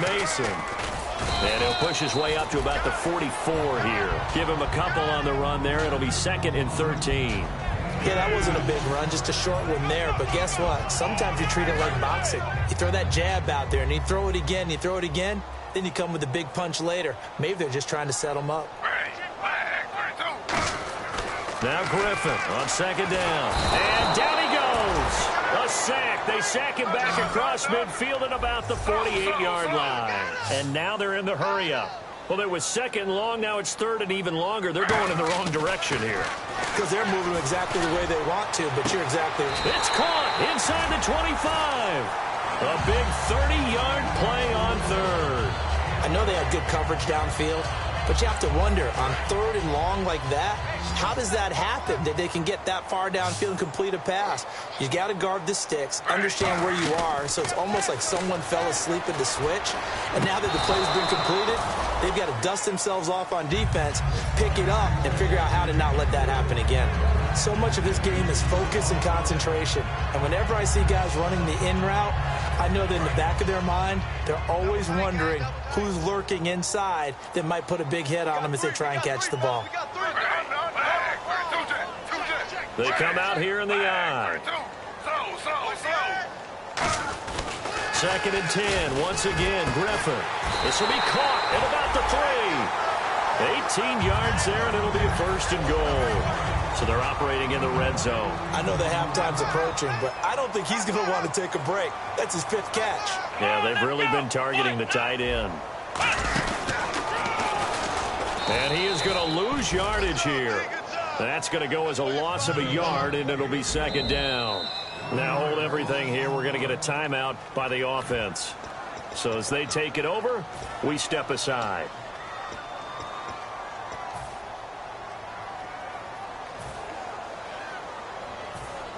Mason. And he'll push his way up to about the 44 here. Give him a couple on the run there. It'll be 2nd and 13. Yeah, that wasn't a big run, just a short one there. But guess what? Sometimes you treat it like boxing. You throw that jab out there, and you throw it again, you throw it again, then you come with a big punch later. Maybe they're just trying to set him up. Now Griffin on 2nd down. And down he goes. A sack. They sack him back across midfield at about the 48-yard line. And now they're in the hurry-up. Well, it was 2nd long. Now it's 3rd and even longer. They're going in the wrong direction here. Because they're moving exactly the way they want to, but you're exactly right. It's caught inside the 25. A big 30-yard play on 3rd. I know they had good coverage downfield, but you have to wonder, on 3rd and long like that, how does that happen, that they can get that far downfield and complete a pass? You got to guard the sticks, understand where you are, so it's almost like someone fell asleep at the switch, and now that the play's been completed, they've got to dust themselves off on defense, pick it up, and figure out how to not let that happen again. So much of this game is focus and concentration, and whenever I see guys running the in route, I know that in the back of their mind, they're always wondering who's lurking inside that might put a big hit on them as they try and catch the ball. They come out here in the I. 2nd and 10. Once again, Griffin. This will be caught at about the 3. 18 yards there, and it'll be a 1st and goal. So they're operating in the red zone. I know the halftime's approaching, but I don't think he's going to want to take a break. That's his 5th catch. Yeah, they've really been targeting the tight end. And he is going to lose yardage here. That's going to go as a loss of a yard, and it'll be 2nd down. Now hold everything here. We're going to get a timeout by the offense. So as they take it over, we step aside.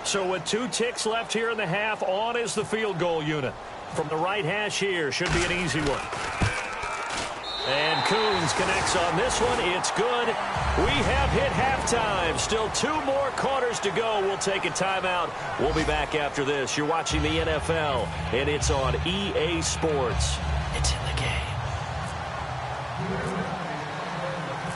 So with 2 ticks left here in the half, on is the field goal unit. From the right hash here, should be an easy one. And Coons connects on this one. It's good. We have hit halftime. Still 2 more quarters to go. We'll take a timeout. We'll be back after this. You're watching the NFL, and it's on EA Sports. It's in the game.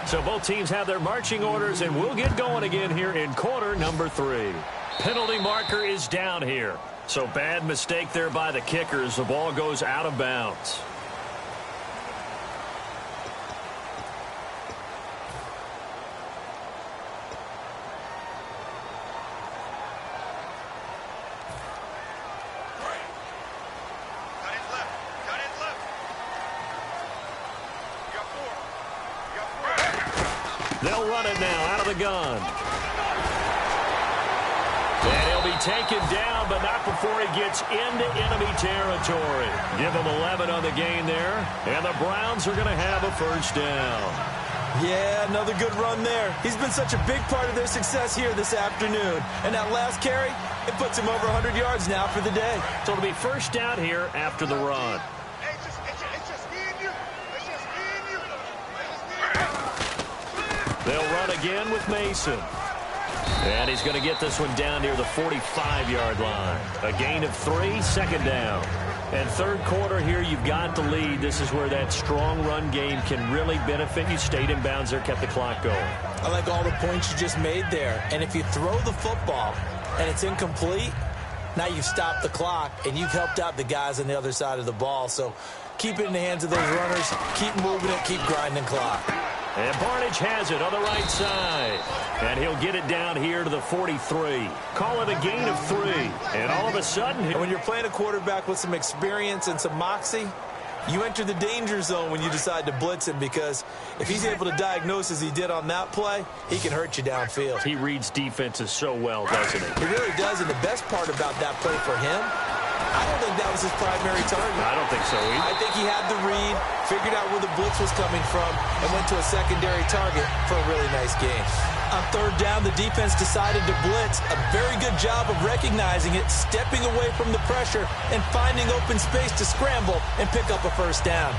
So both teams have their marching orders, and we'll get going again here in quarter number 3. Penalty marker is down here. So bad mistake there by the kickers. The ball goes out of bounds. They'll run it now out of the gun. And he'll be taken down, but not before he gets into enemy territory. Give him 11 on the gain there, and the Browns are going to have a 1st down. Yeah, another good run there. He's been such a big part of their success here this afternoon. And that last carry, it puts him over 100 yards now for the day. So it'll be 1st down here after the run. They'll run again with Mason. And he's going to get this one down near the 45-yard line. A gain of 3, 2nd down. And 3rd quarter here, you've got the lead. This is where that strong run game can really benefit you. Stayed in bounds there, kept the clock going. I like all the points you just made there. And if you throw the football and it's incomplete, now you've stopped the clock and you've helped out the guys on the other side of the ball. So keep it in the hands of those runners. Keep moving it. Keep grinding clock. And Barnidge has it on the right side. And he'll get it down here to the 43. Call it a gain of 3. And all of a sudden, and when you're playing a quarterback with some experience and some moxie, you enter the danger zone when you decide to blitz him, because if he's able to diagnose as he did on that play, he can hurt you downfield. He reads defenses so well, doesn't he? He really does, and the best part about that play for him, I don't think that was his primary target. I don't think so either. I think he had the read, figured out where the blitz was coming from, and went to a secondary target for a really nice gain. On 3rd down, the defense decided to blitz. A very good job of recognizing it, stepping away from the pressure, and finding open space to scramble and pick up a 1st down.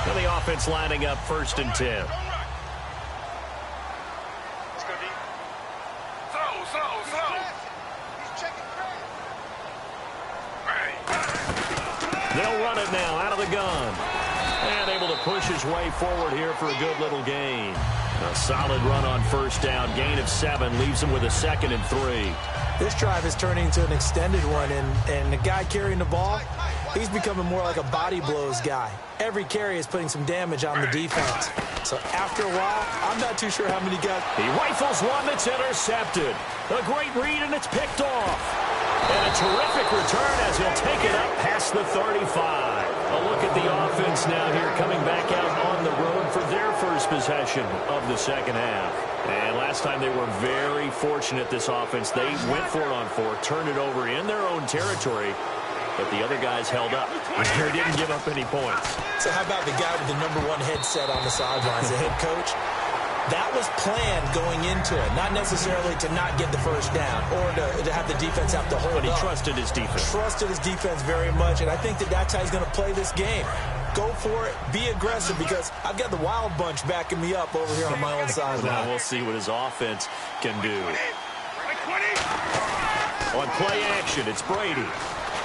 And the offense lining up 1st and 10. They'll run it now out of the gun. And able to push his way forward here for a good little gain. A solid run on first down. Gain of 7 leaves him with a 2nd and 3. This drive is turning into an extended one, and the guy carrying the ball, he's becoming more like a body blows guy. Every carry is putting some damage on the defense. So after a while, I'm not too sure how many guys. He rifles one that's intercepted. A great read, and it's picked off. And a terrific return as he'll take it up past the 35. A look at the offense now here coming back out on the road for their first possession of the second half. And last time they were very fortunate, this offense. They went for it on 4, turned it over in their own territory, but the other guys held up. They didn't give up any points. So how about the guy with the #1 headset on the sidelines, the head coach? That was planned going into it, not necessarily to not get the first down or to have the defense have to hold up. But he trusted his defense. Trusted his defense very much, and I think that's how he's going to play this game. Go for it, be aggressive, because I've got the wild bunch backing me up over here on my own sideline. Now we'll see what his offense can do. On play action, it's Brady.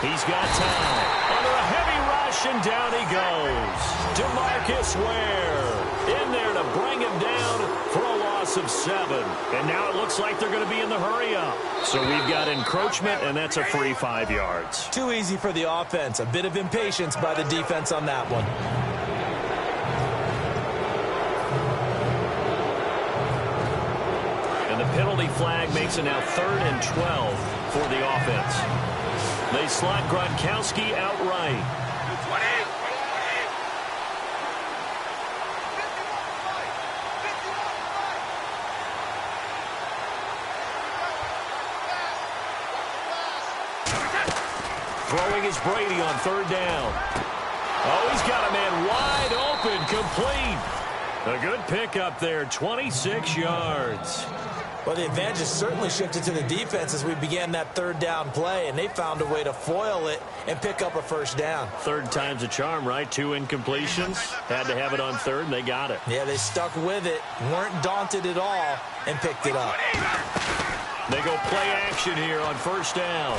He's got time. Under a heavy rush, and down he goes. DeMarcus Ware in there to bring him down for a loss of 7. And now it looks like they're going to be in the hurry-up. So we've got encroachment, and that's a free 5 yards. Too easy for the offense. A bit of impatience by the defense on that one. And the penalty flag makes it now 3rd and 12 for the offense. They slot Gronkowski outright. Throwing is Brady on 3rd down. Oh, he's got a man wide open, complete. A good pickup there, 26 yards. Well, the advantage has certainly shifted to the defense as we began that 3rd down play, and they found a way to foil it and pick up a first down. 3rd time's a charm, right? 2 incompletions. Had to have it on 3rd, and they got it. Yeah, they stuck with it, weren't daunted at all, and picked it up. They go play action here on 1st down.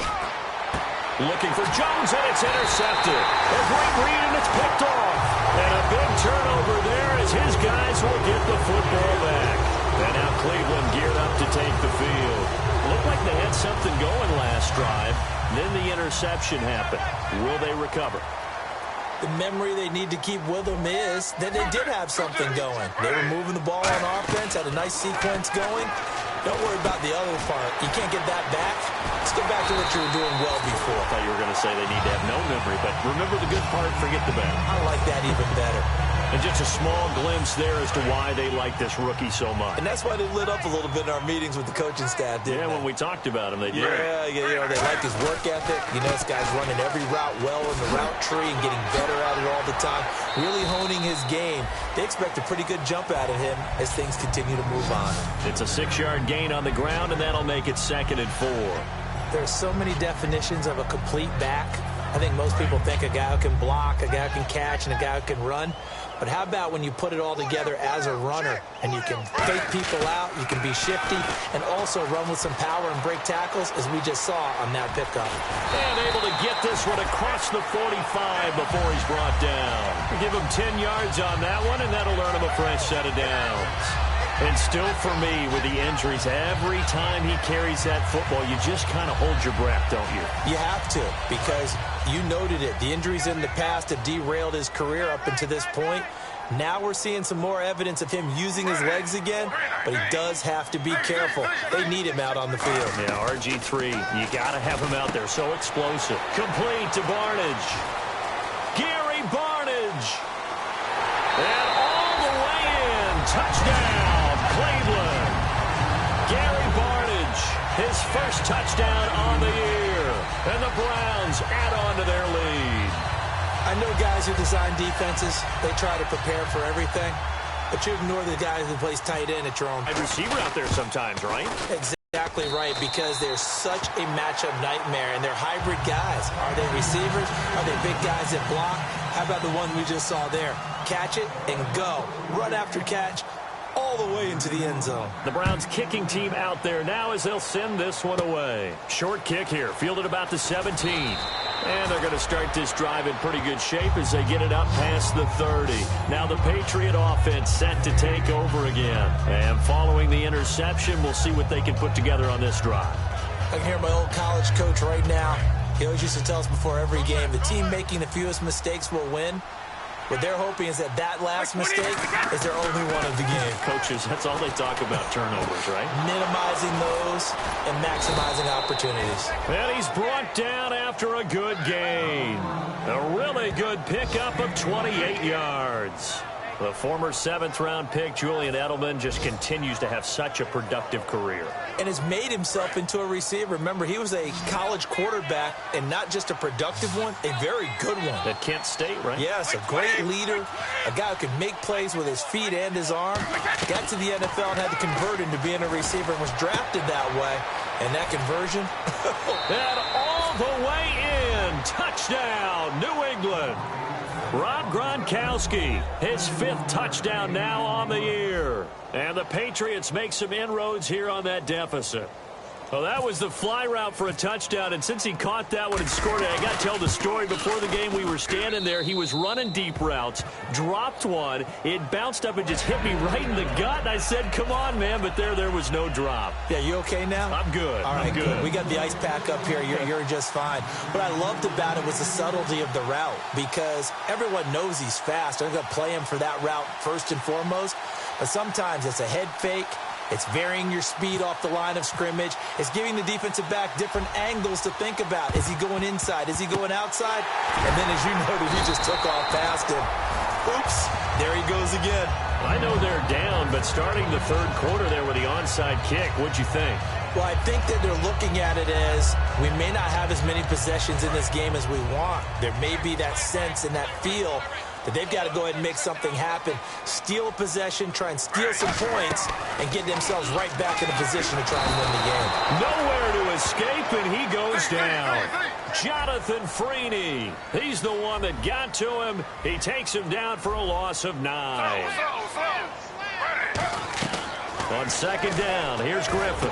Looking for Jones, and it's intercepted. A great read, and it's picked off. And a big turnover there as his guys will get the football back. And now Cleveland geared up to take the field. Looked like they had something going last drive. Then the interception happened. Will they recover? The memory they need to keep with them is that they did have something going. They were moving the ball on offense, had a nice sequence going. Don't worry about the other part. You can't get that back. Let's get back to what you were doing well before. I thought you were going to say they need to have no memory, but remember the good part, forget the bad. I like that even better. And just a small glimpse there as to why they like this rookie so much. And that's why they lit up a little bit in our meetings with the coaching staff, didn't they? When we talked about him, they did. Yeah, you know, they like his work ethic. You know, this guy's running every route well in the route tree and getting better at it all the time, really honing his game. They expect a pretty good jump out of him as things continue to move on. It's a 6-yard gain on the ground, and that'll make it 2nd and 4. There are so many definitions of a complete back. I think most people think a guy who can block, a guy who can catch, and a guy who can run. But how about when you put it all together as a runner and you can fake people out, you can be shifty, and also run with some power and break tackles, as we just saw on that pickup. And able to get this one across the 45 before he's brought down. Give him 10 yards on that one, and that'll earn him a fresh set of downs. And still for me, with the injuries, every time he carries that football, you just kind of hold your breath, don't you? You have to, because you noted it. The injuries in the past have derailed his career up until this point. Now we're seeing some more evidence of him using his legs again, but he does have to be careful. They need him out on the field. Yeah, RG3, you got to have him out there. So explosive. Complete to Barnidge. Gary Barnidge. And all the way in. Touchdown, Cleveland. Gary Barnidge, his first touchdown on the year. And the Browns add on to their lead. I know guys who design defenses, they try to prepare for everything, but you ignore the guy who plays tight end at your own. Wide receiver out there sometimes, right? Exactly right, because they're such a matchup nightmare, and they're hybrid guys. Are they receivers? Are they big guys that block? How about the one we just saw there? Catch it and go. Run after catch. all the way into the end zone. The Browns kicking team out there now as they'll send this one away. Short kick here, fielded about the 17. And they're going to start this drive in pretty good shape as they get it up past the 30. Now the Patriot offense set to take over again. And following the interception, we'll see what they can put together on this drive. I can hear my old college coach right now. He always used to tell us before every game, the team making the fewest mistakes will win. What they're hoping is that last mistake is their only one of the game. Coaches, that's all they talk about, turnovers, right? Minimizing those and maximizing opportunities. And he's brought down after a good gain. A really good pickup of 28 yards. The former 7th-round pick, Julian Edelman, just continues to have such a productive career. And has made himself into a receiver. Remember, he was a college quarterback, and not just a productive one, a very good one. At Kent State, right? Yes, a great leader, a guy who could make plays with his feet and his arm. Got to the NFL and had to convert into being a receiver and was drafted that way. And that conversion. And all the way in. Touchdown, New England. Rob Gronkowski, his 5th touchdown now on the year. And the Patriots make some inroads here on that deficit. Well, that was the fly route for a touchdown, and since he caught that one and scored it, I got to tell the story. Before the game, we were standing there. He was running deep routes, dropped one. It bounced up and just hit me right in the gut, and I said, come on, man, but there was no drop. Yeah, you okay now? I'm good. All right, I'm good. We got the ice pack up here. You're just fine. What I loved about it was the subtlety of the route, because everyone knows he's fast. They're going to play him for that route first and foremost, but sometimes it's a head fake. It's varying your speed off the line of scrimmage. It's giving the defensive back different angles to think about. Is he going inside? Is he going outside? And then, as you noted, he just took off past him. Oops. There he goes again. I know they're down, but starting the 3rd quarter there with the onside kick, what'd you think? Well, I think that they're looking at it as we may not have as many possessions in this game as we want. There may be that sense and that feel that they've got to go ahead and make something happen, steal a possession, try and steal some points, and get themselves right back in a position to try and win the game. Nowhere to escape, and he goes down. Jonathan Freeney, he's the one that got to him. He takes him down for a loss of 9. On 2nd down, here's Griffin.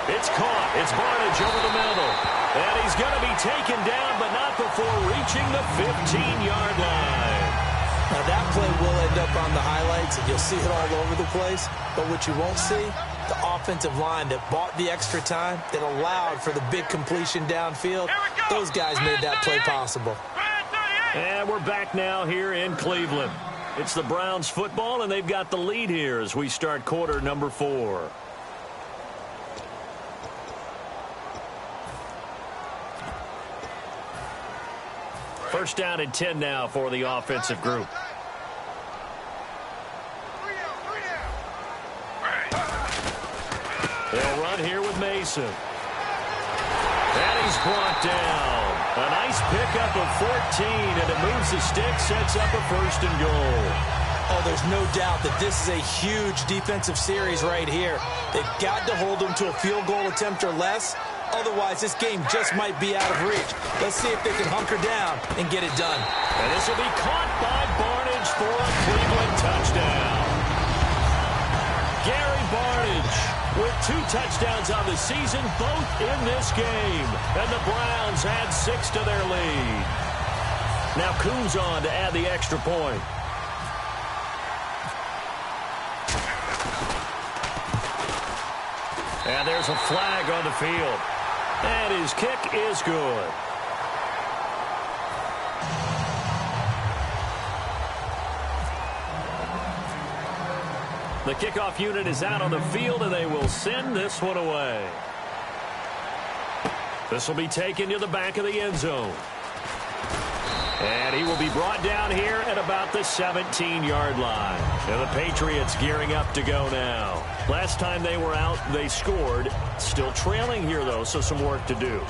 It's caught. It's Barnidge over the middle. And he's going to be taken down, but not before reaching the 15-yard line. Now, that play will end up on the highlights, and you'll see it all over the place. But what you won't see, the offensive line that bought the extra time, that allowed for the big completion downfield, those guys made that play possible. And we're back now here in Cleveland. It's the Browns football, and they've got the lead here as we start quarter number 4. First down and 10 now for the offensive group. They'll run here with Mason. And he's brought down. A nice pickup of 14, and it moves the stick, sets up a 1st and goal. Oh, there's no doubt that this is a huge defensive series right here. They've got to hold them to a field goal attempt or less. Otherwise, this game just might be out of reach. Let's see if they can hunker down and get it done. And this will be caught by Barnidge for a Cleveland touchdown. Gary Barnidge with 2 touchdowns on the season, both in this game. And the Browns add 6 to their lead. Now Coons on to add the extra point. And there's a flag on the field. And his kick is good. The kickoff unit is out on the field, and they will send this one away. This will be taken to the back of the end zone. And he will be brought down here at about the 17-yard line. And the Patriots gearing up to go now. Last time they were out, they scored. Still trailing here, though, so some work to do.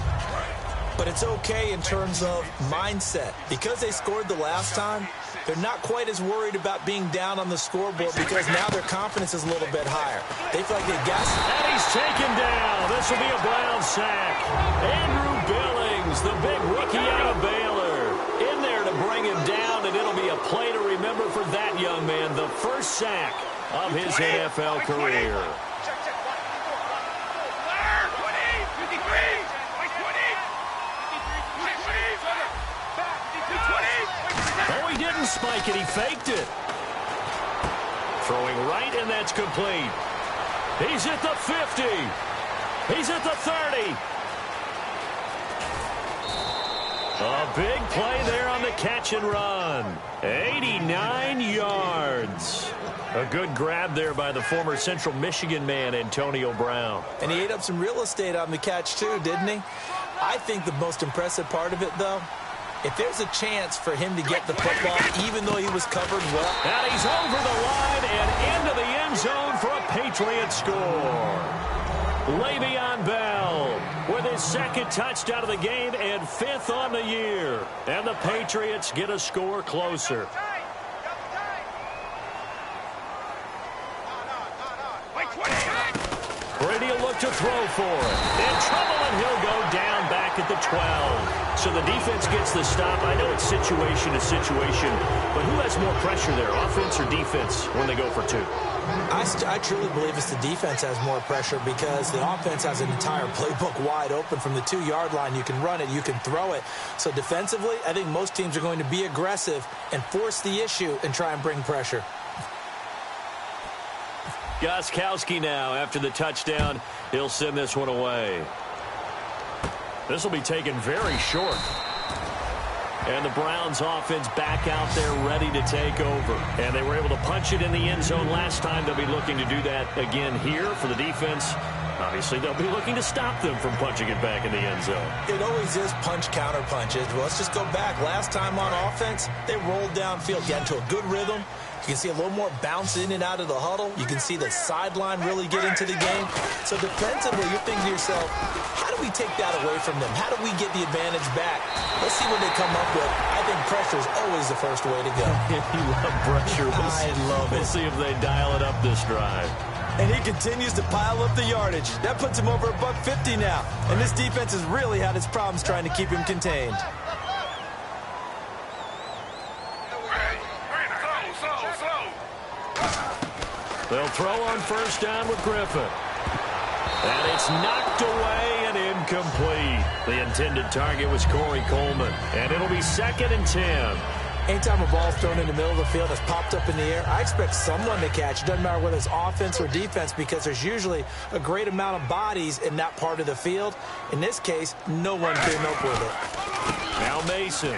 But it's okay in terms of mindset. Because they scored the last time, they're not quite as worried about being down on the scoreboard because now their confidence is a little bit higher. They feel like they got it. And he's taken down. This will be a Brown sack. Andrew Billings, the big rookie out of Baylor, in there to break bring him down, and it'll be a play to remember for that young man. The first sack of his NFL career. Oh, he didn't spike it. He faked it. Throwing right, and that's complete. He's at the 50. He's at the 30. A big play there on the catch and run. 89 yards. A good grab there by the former Central Michigan man, Antonio Brown. And he ate up some real estate on the catch, too, didn't he? I think the most impressive part of it, though, if there's a chance for him to get the football, even though he was covered well. And he's over the line and into the end zone for a Patriot score. Le'Veon Bell with his second touchdown of the game and 5th on the year. And the Patriots get a score closer. Brady will look to throw for it. In trouble, and he'll go down back at the 12. So the defense gets the stop. I know it's situation to situation, but who has more pressure there, offense or defense, when they go for 2? I truly believe it's the defense has more pressure because the offense has an entire playbook wide open from the 2-yard line. You can run it, you can throw it. So defensively, I think most teams are going to be aggressive and force the issue and try and bring pressure. Gostkowski now, after the touchdown, he'll send this one away. This will be taken very short. And the Browns offense back out there ready to take over. And they were able to punch it in the end zone last time. They'll be looking to do that again here for the defense. Obviously, they'll be looking to stop them from punching it back in the end zone. It always is punch, counter punches. Well, let's just go back. Last time on offense, they rolled downfield, got into a good rhythm. You can see a little more bounce in and out of the huddle. You can see the sideline really get into the game. So defensively, you're thinking to yourself, how do we take that away from them? How do we get the advantage back? Let's see what they come up with. I think pressure is always the first way to go. You love pressure. I love it. We'll see if they dial it up this drive. And he continues to pile up the yardage. That puts him over $150 now. And this defense has really had its problems trying to keep him contained. They'll throw on first down with Griffin. And it's knocked away and incomplete. The intended target was Corey Coleman. And it'll be 2nd and 10. Anytime a ball's thrown in the middle of the field that's popped up in the air, I expect someone to catch. It doesn't matter whether it's offense or defense because there's usually a great amount of bodies in that part of the field. In this case, no one came up with it. Now Mason.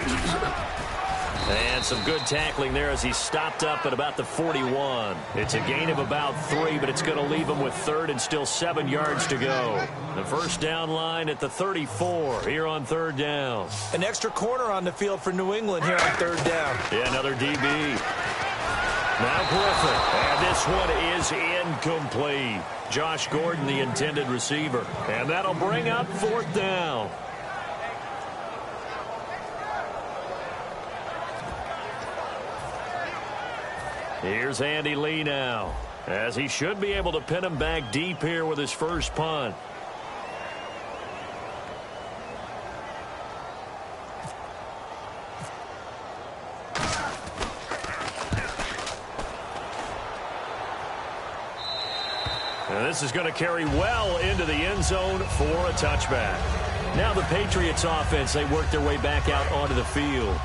And some good tackling there as he stopped up at about the 41. It's a gain of about 3, but it's going to leave him with 3rd and still 7 yards to go. The first down line at the 34 here on 3rd down. An extra corner on the field for New England here on 3rd down. Yeah, another DB. Now Griffin. And this one is incomplete. Josh Gordon, the intended receiver. And that'll bring up 4th down. Here's Andy Lee now, as he should be able to pin him back deep here with his first punt. And this is going to carry well into the end zone for a touchback. Now the Patriots offense, they work their way back out onto the field.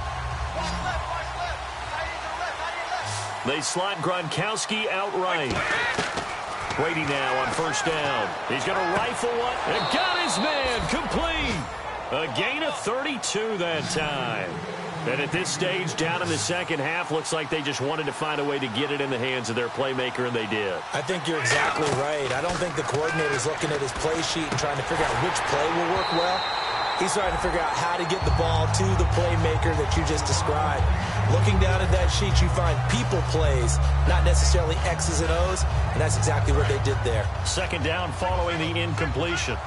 They slot Gronkowski outright. Brady now on first down. He's going to rifle one and got his man complete. A gain of 32 that time. And at this stage, down in the second half, looks like they just wanted to find a way to get it in the hands of their playmaker, and they did. I think you're exactly right. I don't think the coordinator's looking at his play sheet and trying to figure out which play will work well. He's trying to figure out how to get the ball to the playmaker that you just described. Looking down at that sheet, you find people plays, not necessarily X's and O's, and that's exactly what they did there. Second down following the incompletion.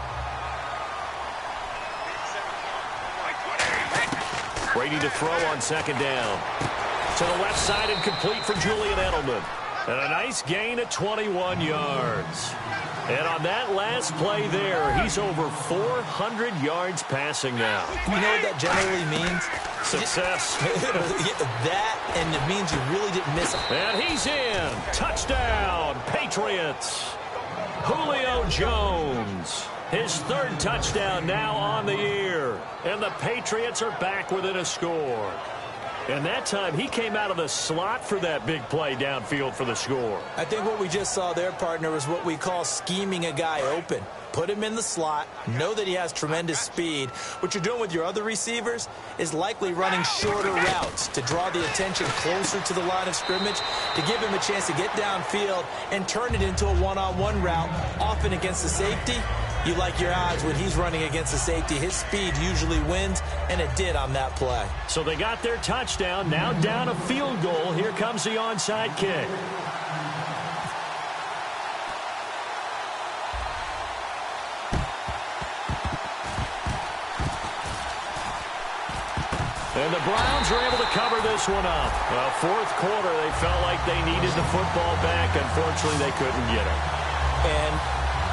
Brady to throw on second down. To the left side and complete for Julian Edelman. And a nice gain of 21 yards. And on that last play there, he's over 400 yards passing now. You know what that generally means? Success. That, and it means you really didn't miss it. And he's in. Touchdown, Patriots. Julio Jones. His third touchdown now on the year. And the Patriots are back within a score. And that time, he came out of the slot for that big play downfield for the score. I think what we just saw there, partner, is what we call scheming a guy open. Put him in the slot, know that he has tremendous speed. What you're doing with your other receivers is likely running shorter routes to draw the attention closer to the line of scrimmage, to give him a chance to get downfield and turn it into a one-on-one route, often against the safety. You like your odds when he's running against the safety. His speed usually wins, and it did on that play. So they got their touchdown, now down a field goal. Here comes the onside kick. And the Browns are able to cover this one up. Fourth quarter, they felt like they needed the football back. Unfortunately, they couldn't get it. And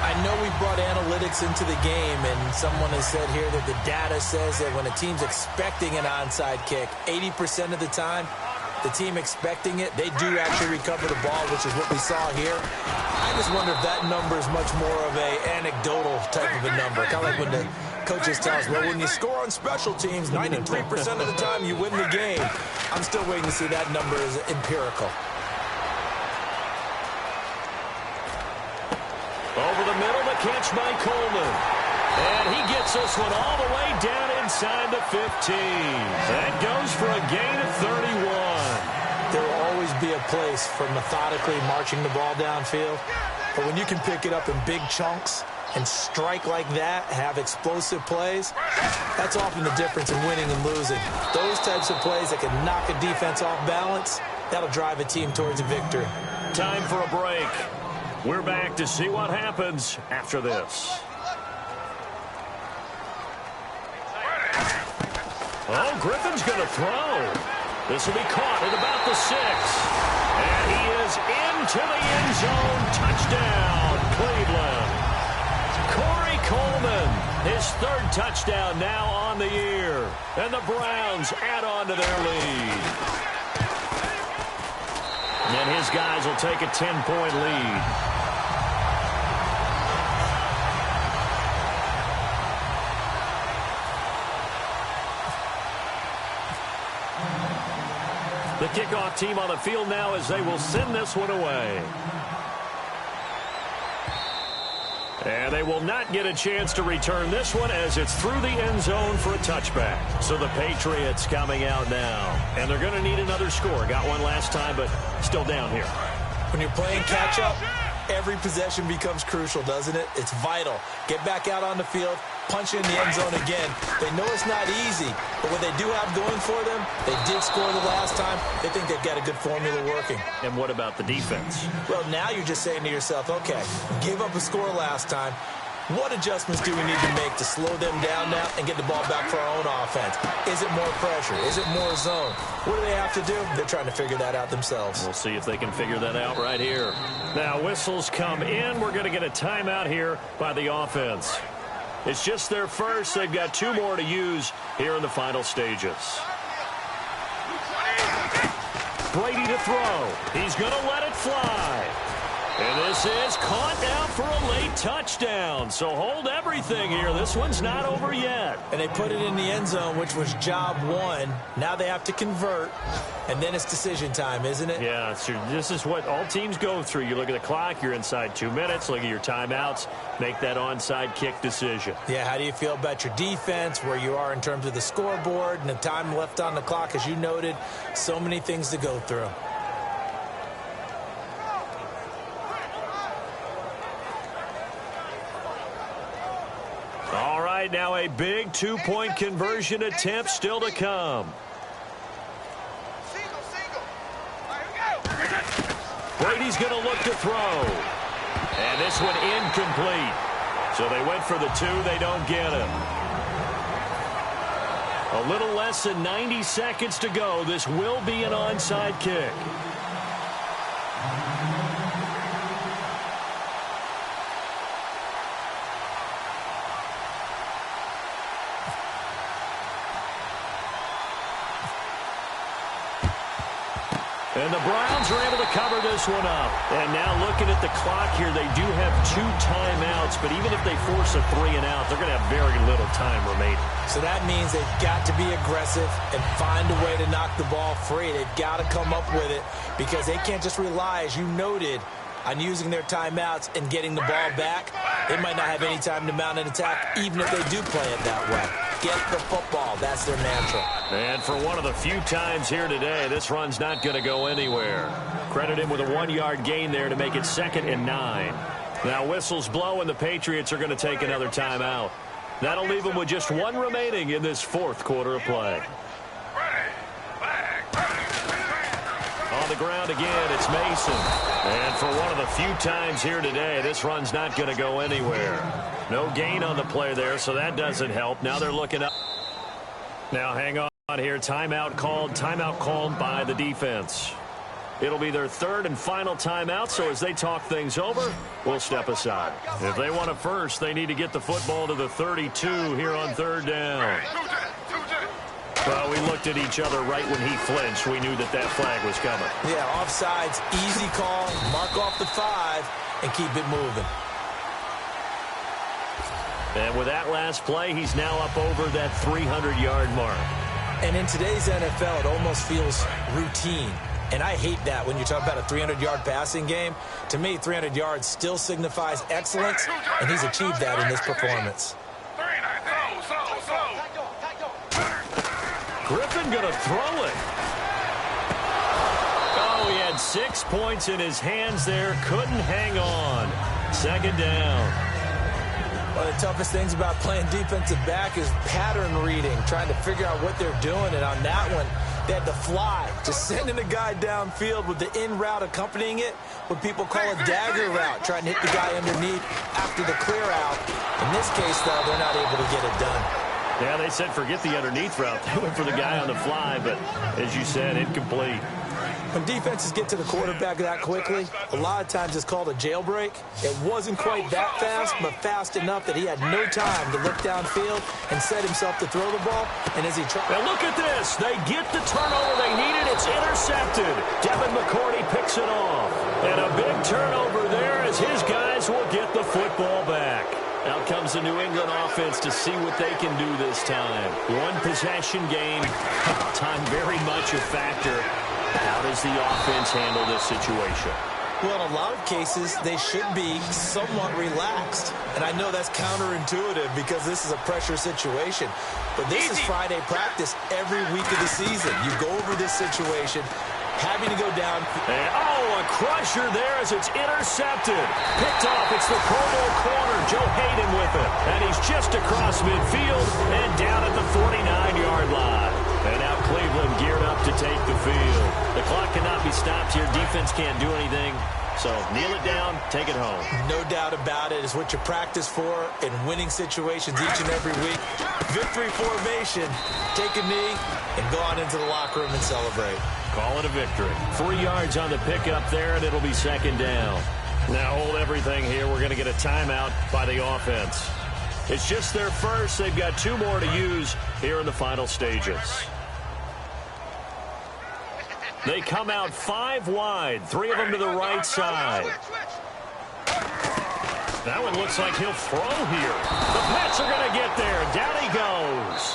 I know we brought analytics into the game, and someone has said here that the data says that when a team's expecting an onside kick, 80% of the time, the team expecting it, they do actually recover the ball, which is what we saw here. I just wonder if that number is much more of a anecdotal type of a number. Kind of like when the coaches tell us, well, when you score on special teams, 93% of the time you win the game. I'm still waiting to see that number is empirical. Over the middle, the catch by Coleman. And he gets this one all the way down inside the 15. That goes for a gain of 31. There will always be a place for methodically marching the ball downfield. But when you can pick it up in big chunks and strike like that, have explosive plays, that's often the difference in winning and losing. Those types of plays that can knock a defense off balance, that'll drive a team towards a victory. Time for a break. We're back to see what happens after this. Oh, Griffin's going to throw. This will be caught at about the 6. And he is into the end zone. Touchdown, Cleveland. Corey Coleman, his third touchdown now on the year. And the Browns add on to their lead. And his guys will take a 10-point lead. The kickoff team on the field now as they will send this one away. And they will not get a chance to return this one as it's through the end zone for a touchback. So the Patriots coming out now. And they're going to need another score. Got one last time, but still down here. When you're playing catch-up, every possession becomes crucial, doesn't it? It's vital. Get back out on the field, punch in the end zone again. They know it's not easy, but what they do have going for them, they did score the last time. They think they've got a good formula working. And what about the defense? Well, now you're just saying to yourself, okay, gave up a score last time. What adjustments do we need to make to slow them down now and get the ball back for our own offense? Is it more pressure? Is it more zone? What do they have to do? They're trying to figure that out themselves. We'll see if they can figure that out right here. Now, whistles come in. We're going to get a timeout here by the offense. It's just their first. They've got 2 more to use here in the final stages. Brady to throw. He's going to let it fly. And this is caught down for a late touchdown. So hold everything here. This one's not over yet. And they put it in the end zone, which was job 1. Now they have to convert. And then it's decision time, isn't it? Yeah, this is what all teams go through. You look at the clock, you're inside 2 minutes, look at your timeouts, make that onside kick decision. Yeah, how do you feel about your defense, where you are in terms of the scoreboard, and the time left on the clock, as you noted, so many things to go through. All right, now a big 2-point conversion attempt still to come. Brady's going to look to throw. And this one incomplete. So they went for the 2. They don't get him. A little less than 90 seconds to go. This will be an onside kick. And the Browns are able to cover this one up. And now looking at the clock here, they do have 2 timeouts, but even if they force a 3 and out, they're going to have very little time remaining. So that means they've got to be aggressive and find a way to knock the ball free. They've got to come up with it because they can't just rely, as you noted, on using their timeouts and getting the ball back. They might not have any time to mount an attack, even if they do play it that way. Get the football. That's their mantra. And for one of the few times here today, this run's not going to go anywhere. Credit him with a 1-yard gain there to make it 2nd and 9. Now whistles blow, and the Patriots are going to take another timeout. That'll leave them with just 1 remaining in this 4th quarter of play. On the ground again, it's Mason. And for one of the few times here today, this run's not going to go anywhere. No gain on the play there, so that doesn't help. Now they're looking up. Now hang on here. Timeout called by the defense. It'll be their 3rd and final timeout, so as they talk things over, we'll step aside. If they want it first, they need to get the football to the 32 here on 3rd down. Well, we looked at each other right when he flinched. We knew that flag was coming. Yeah, offsides, easy call, mark off the 5, and keep it moving. And with that last play, he's now up over that 300-yard mark. And in today's NFL, it almost feels routine. And I hate that when you talk about a 300-yard passing game. To me, 300 yards still signifies excellence, and he's achieved that in this performance. Griffin going to throw it. Oh, he had 6 points in his hands there. Couldn't hang on. 2nd down. One of the toughest things about playing defensive back is pattern reading, trying to figure out what they're doing. And on that one, they had to fly, just sending a guy downfield with the in route accompanying it, what people call a dagger route, trying to hit the guy underneath after the clear out. In this case, though, they're not able to get it done. Yeah, they said forget the underneath route. They went for the guy on the fly, but as you said, incomplete. When defenses get to the quarterback that quickly, a lot of times it's called a jailbreak. It wasn't quite that fast, but fast enough that he had no time to look downfield and set himself to throw the ball. And as he tried... Now look at this. They get the turnover they needed. It's intercepted. Devin McCourty picks it off. And a big turnover there as his guys will get the football back. Out comes the New England offense to see what they can do this time. 1 possession game. Time very much a factor. How does the offense handle this situation? Well, in a lot of cases, they should be somewhat relaxed. And I know that's counterintuitive because this is a pressure situation. But this is Friday practice every week of the season. You go over this situation, having to go down. And, a crusher there as it's intercepted. Picked off. It's the Pro Bowl corner, Joe Hayden with it. And he's just across midfield and down at the 49-yard line. And now Cleveland geared up to take the field. The clock cannot be stopped here. Defense can't do anything. So kneel it down, take it home. No doubt about it. It's what you practice for in winning situations each and every week. Victory formation. Take a knee and go on into the locker room and celebrate. Call it a victory. 3 yards on the pickup there, and it'll be 2nd down. Now hold everything here. We're going to get a timeout by the offense. It's just their first. They've got 2 more to use here in the final stages. They come out 5 wide, 3 of them to the right side. That one looks like he'll throw here. The Pats are going to get there. Down he goes.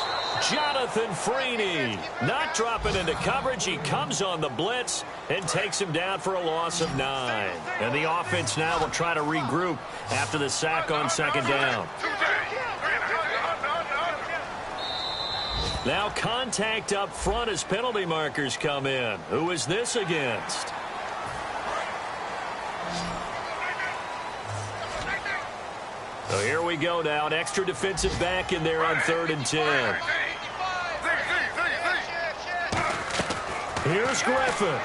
Jonathan Freeney not dropping into coverage. He comes on the blitz and takes him down for a loss of 9. And the offense now will try to regroup after the sack on 2nd down. Now contact up front as penalty markers come in. Who is this against? So here we go now. An extra defensive back in there on 3rd and 10. Here's Griffin.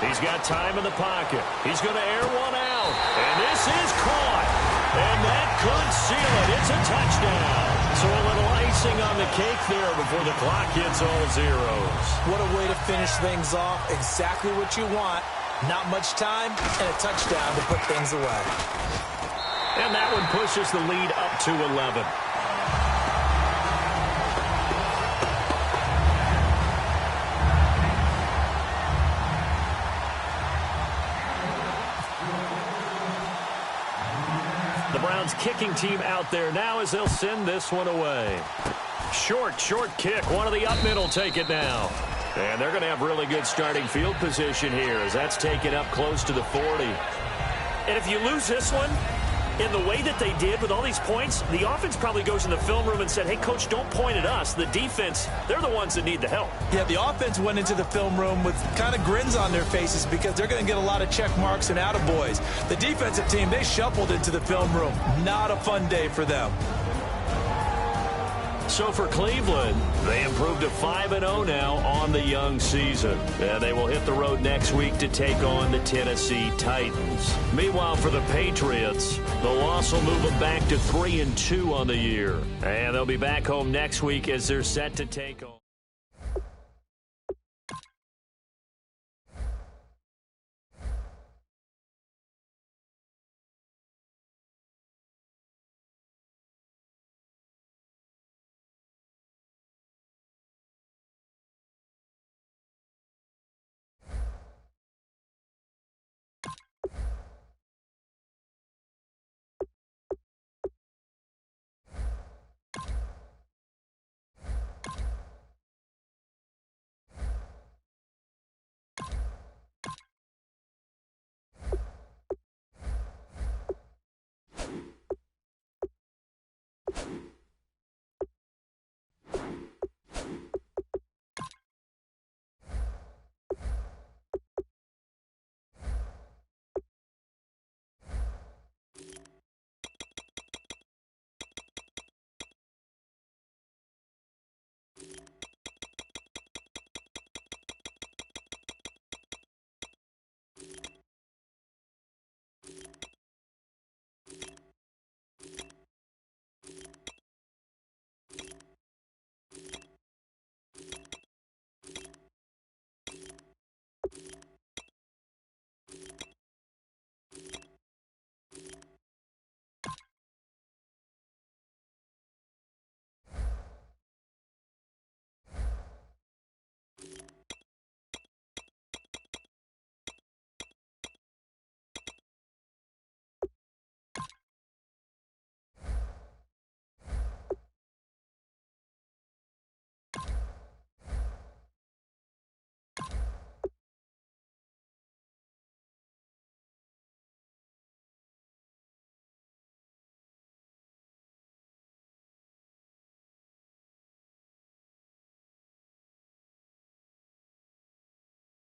He's got time in the pocket. He's going to air one out. And this is caught. And that could seal it. It's a touchdown. So a little icing on the cake there before the clock hits all zeros. What a way to finish things off. Exactly what you want. Not much time and a touchdown to put things away. And that one pushes the lead up to 11. Browns kicking team out there now as they'll send this one away. Short kick. One of the up middle take it now. And they're going to have really good starting field position here as that's taken up close to the 40. And if you lose this one, in the way that they did with all these points, the offense probably goes in the film room and said, hey, coach, don't point at us. The defense, they're the ones that need the help. Yeah, the offense went into the film room with kind of grins on their faces because they're going to get a lot of check marks and attaboys. The defensive team, they shuffled into the film room. Not a fun day for them. So for Cleveland, they improved to 5-0 now on the young season. And they will hit the road next week to take on the Tennessee Titans. Meanwhile, for the Patriots, the loss will move them back to 3-2 on the year. And they'll be back home next week as they're set to take on.